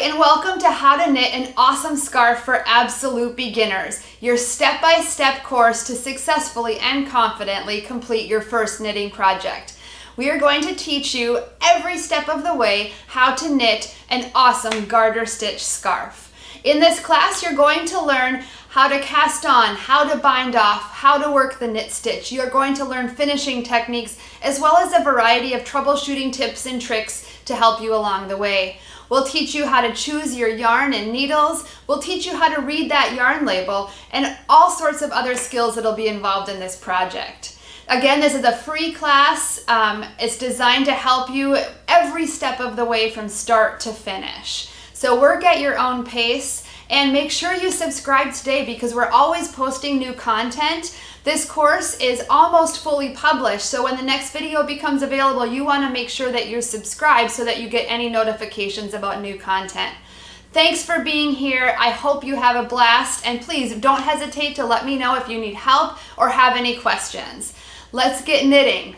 and welcome to How to Knit an Awesome Scarf for Absolute Beginners, your step-by-step course to successfully and confidently complete your first knitting project. We are going to teach you every step of the way how to knit an awesome garter stitch scarf. In this class, you're going to learn how to cast on, how to bind off, how to work the knit stitch. You're going to learn finishing techniques as well as a variety of troubleshooting tips and tricks to help you along the way. We'll teach you how to choose your yarn and needles. We'll teach you how to read that yarn label and all sorts of other skills that'll be involved in this project. Again, this is a free class. It's designed to help you every step of the way from start to finish. So work at your own pace and make sure you subscribe today because we're always posting new content. This course is almost fully published, so when the next video becomes available, you want to make sure that you're subscribed so that you get any notifications about new content. Thanks for being here. I hope you have a blast, and please don't hesitate to let me know if you need help or have any questions. Let's get knitting.